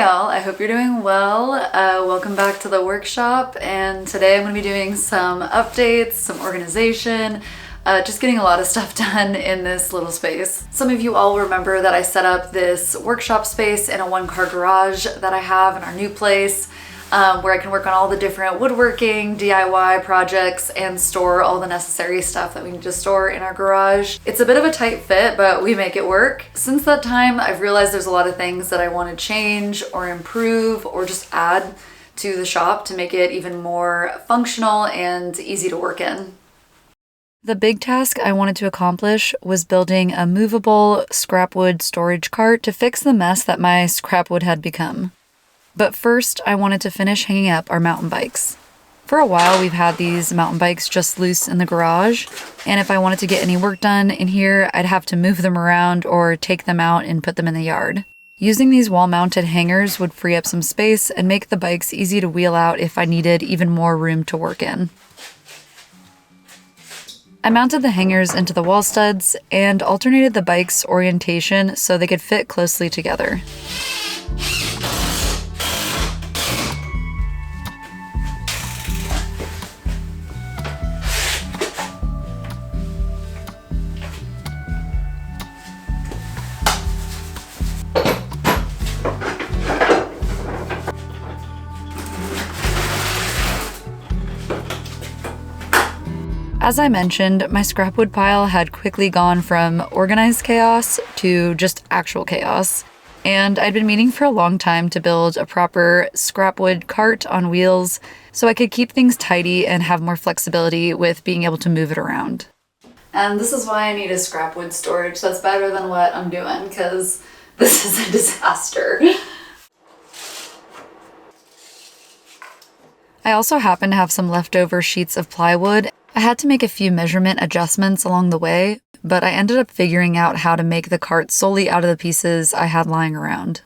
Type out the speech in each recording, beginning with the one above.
all, I hope you're doing well. Welcome back to the workshop, and today I'm going to be doing some updates, some organization, just getting a lot of stuff done in this little space. Some of you all remember that I set up this workshop space in a one-car garage that I have in our new place, where I can work on all the different woodworking, DIY projects, and store all the necessary stuff that we need to store in our garage. It's a bit of a tight fit, but we make it work. Since that time, I've realized there's a lot of things that I want to change or improve or just add to the shop to make it even more functional and easy to work in. The big task I wanted to accomplish was building a movable scrapwood storage cart to fix the mess that my scrapwood had become. But first, I wanted to finish hanging up our mountain bikes. For a while, we've had these mountain bikes just loose in the garage, and if I wanted to get any work done in here, I'd have to move them around or take them out and put them in the yard. Using these wall-mounted hangers would free up some space and make the bikes easy to wheel out if I needed even more room to work in. I mounted the hangers into the wall studs and alternated the bike's orientation so they could fit closely together. As I mentioned, my scrapwood pile had quickly gone from organized chaos to just actual chaos, and I'd been meaning for a long time to build a proper scrapwood cart on wheels so I could keep things tidy and have more flexibility with being able to move it around. And this is why I need a scrapwood storage that's better than what I'm doing, because this is a disaster. I also happen to have some leftover sheets of plywood. I had to make a few measurement adjustments along the way, but I ended up figuring out how to make the cart solely out of the pieces I had lying around.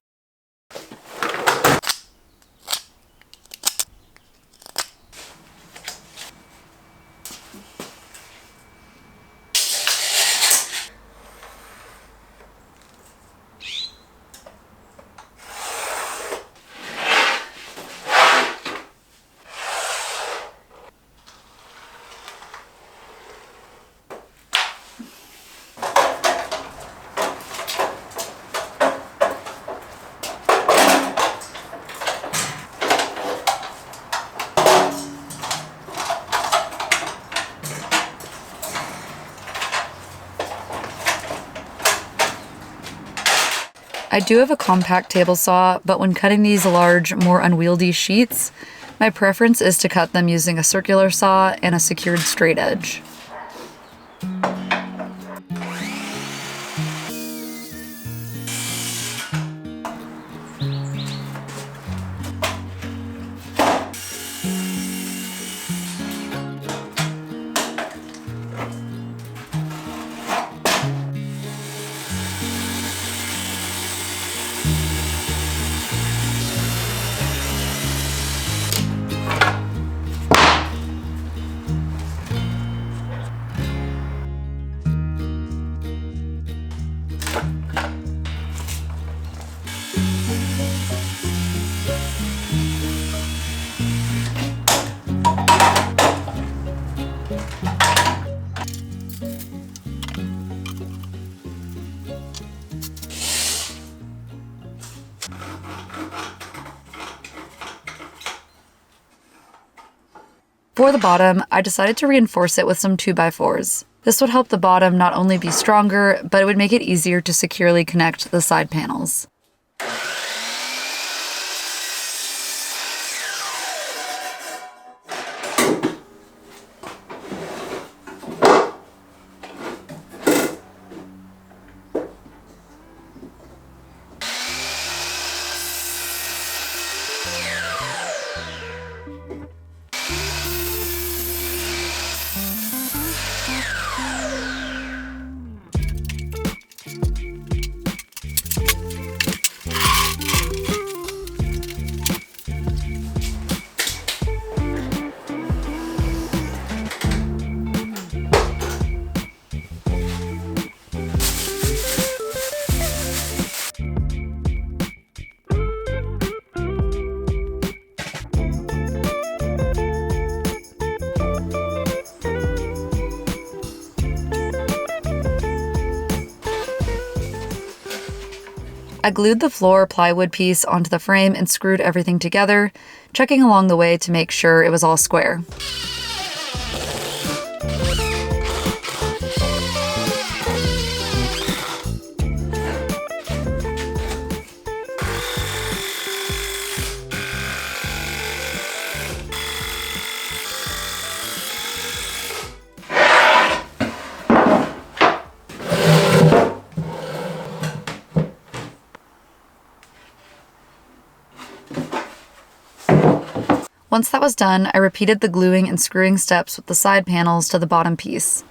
I do have a compact table saw, but when cutting these large, more unwieldy sheets, my preference is to cut them using a circular saw and a secured straight edge. For the bottom, I decided to reinforce it with some 2x4s. This would help the bottom not only be stronger, but it would make it easier to securely connect the side panels. I glued the floor plywood piece onto the frame and screwed everything together, checking along the way to make sure it was all square. Once that was done, I repeated the gluing and screwing steps with the side panels to the bottom piece.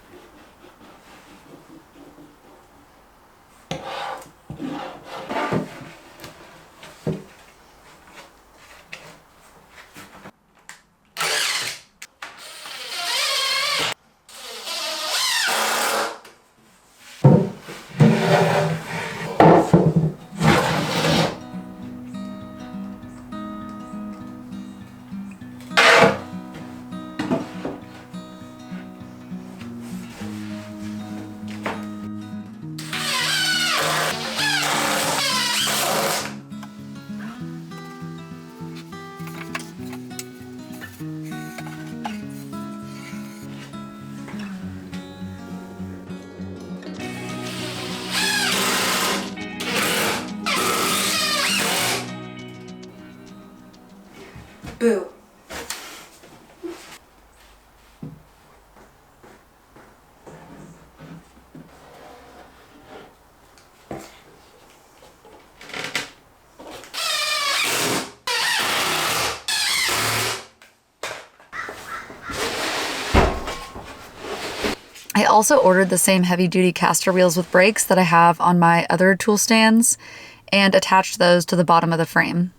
Boo. I also ordered the same heavy-duty caster wheels with brakes that I have on my other tool stands and attached those to the bottom of the frame.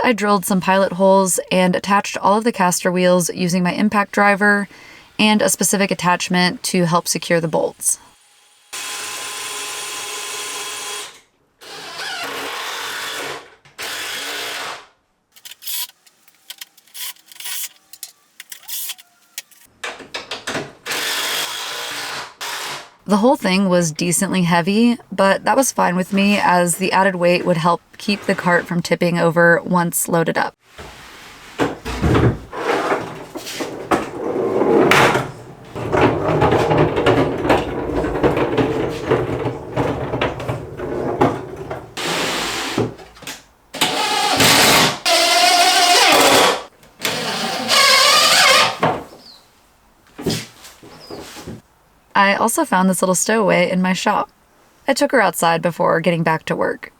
I drilled some pilot holes and attached all of the caster wheels using my impact driver and a specific attachment to help secure the bolts. The whole thing was decently heavy, but that was fine with me as the added weight would help keep the cart from tipping over once loaded up. I also found this little stowaway in my shop. I took her outside before getting back to work.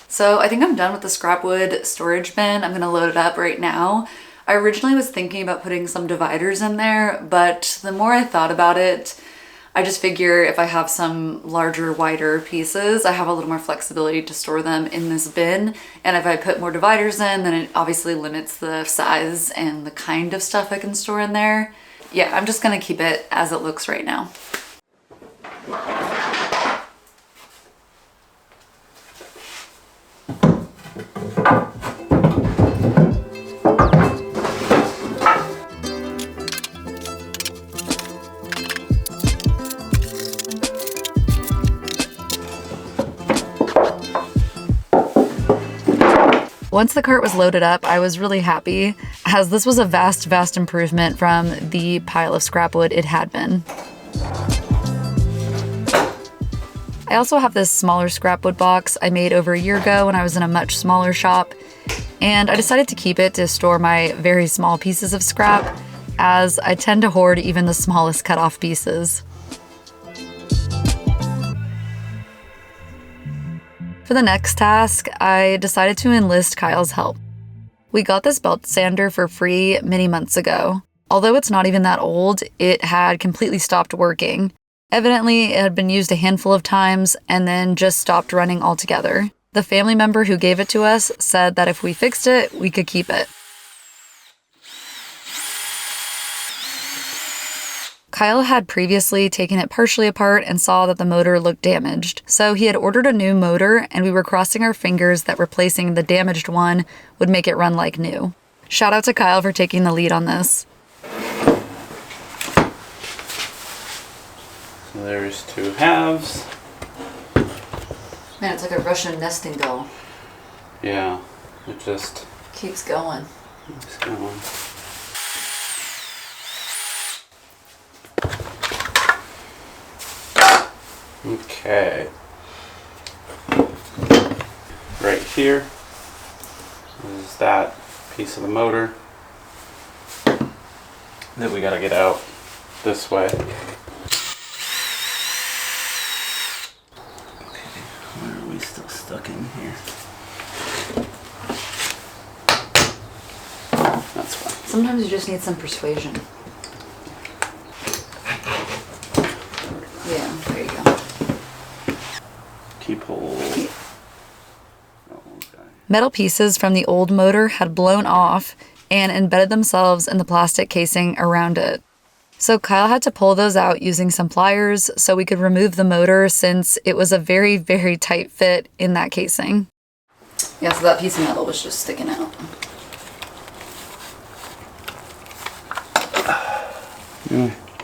So I think I'm done with the scrap wood storage bin. I'm gonna load it up right now. I originally was thinking about putting some dividers in there, but the more I thought about it, I just figure if I have some larger, wider pieces, I have a little more flexibility to store them in this bin. And if I put more dividers in, then it obviously limits the size and the kind of stuff I can store in there. Yeah, I'm just gonna keep it as it looks right now. Once the cart was loaded up, I was really happy, as this was a vast improvement from the pile of scrap wood it had been. I also have this smaller scrap wood box I made over a year ago when I was in a much smaller shop, and I decided to keep it to store my very small pieces of scrap, as I tend to hoard even the smallest cut-off pieces. For the next task, I decided to enlist Kyle's help. We got this belt sander for free many months ago. Although it's not even that old, it had completely stopped working. Evidently, it had been used a handful of times and then just stopped running altogether. The family member who gave it to us said that if we fixed it, we could keep it. Kyle had previously taken it partially apart and saw that the motor looked damaged. So he had ordered a new motor, and we were crossing our fingers that replacing the damaged one would make it run like new. Shout out to Kyle for taking the lead on this. So there's two halves. Man, it's like a Russian nesting doll. Yeah, it just keeps going. keeps going. Okay. Right here is that piece of the motor that we gotta get out this way. Okay, why are we still stuck in here? That's fine. Sometimes you just need some persuasion. Yeah, there you go. Keep hold. Metal pieces from the old motor had blown off and embedded themselves in the plastic casing around it. So Kyle had to pull those out using some pliers so we could remove the motor since it was a very, very tight fit in that casing. Yeah, so that piece of metal was just sticking out.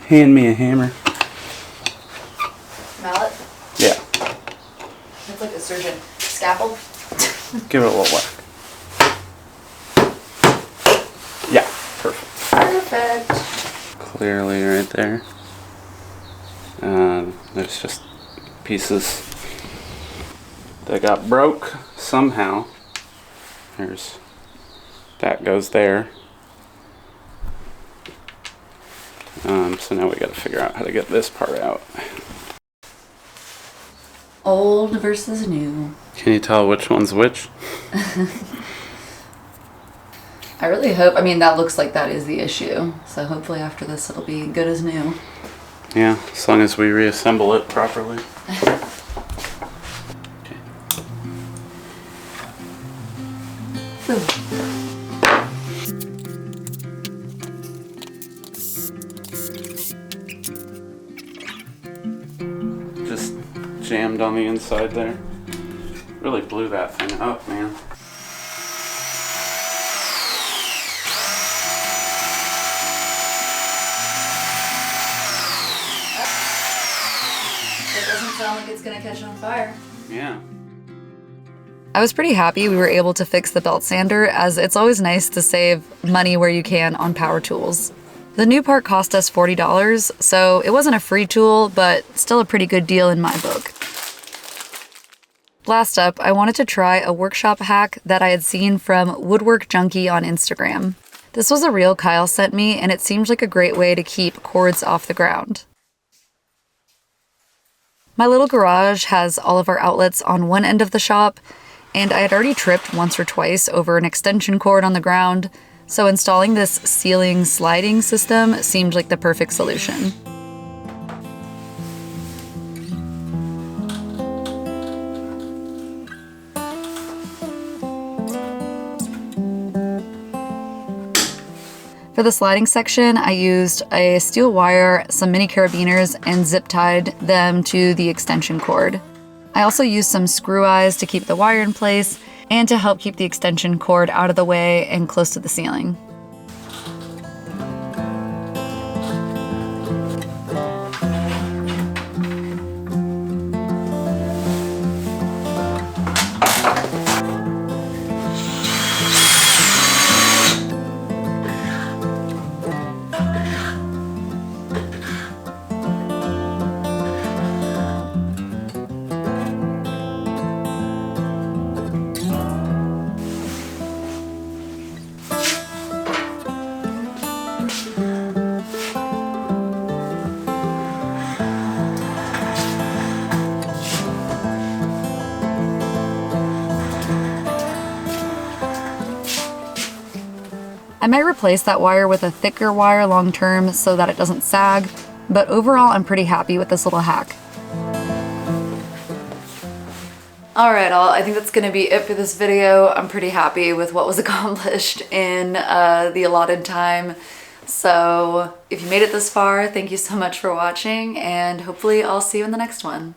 Hand me a hammer. Mallet? Yeah. It's like a surgeon. Scalpel? Give it a little whack. Yeah, perfect. Perfect. Clearly right there. There's just pieces that got broke somehow. That goes there. So now we got to figure out how to get this part out. Old versus new. Can you tell which one's which? I really hope, I mean, that looks like that is the issue. So hopefully after this it'll be good as new. Yeah, as long as we reassemble it properly. Okay. Just jammed on the inside there. Really blew that thing up, man. It doesn't sound like it's gonna catch on fire. Yeah. I was pretty happy we were able to fix the belt sander, as it's always nice to save money where you can on power tools. The new part cost us $40, so it wasn't a free tool, but still a pretty good deal in my book. Last up, I wanted to try a workshop hack that I had seen from Woodwork Junkie on Instagram. This was a reel Kyle sent me, and it seemed like a great way to keep cords off the ground. My little garage has all of our outlets on one end of the shop, and I had already tripped once or twice over an extension cord on the ground, so installing this ceiling sliding system seemed like the perfect solution. For the sliding section, I used a steel wire, some mini carabiners, and zip tied them to the extension cord. I also used some screw eyes to keep the wire in place and to help keep the extension cord out of the way and close to the ceiling. I might replace that wire with a thicker wire long term so that it doesn't sag, but overall I'm pretty happy with this little hack. Alright all, I think that's going to be it for this video. I'm pretty happy with what was accomplished in the allotted time. So if you made it this far, thank you so much for watching, and hopefully I'll see you in the next one.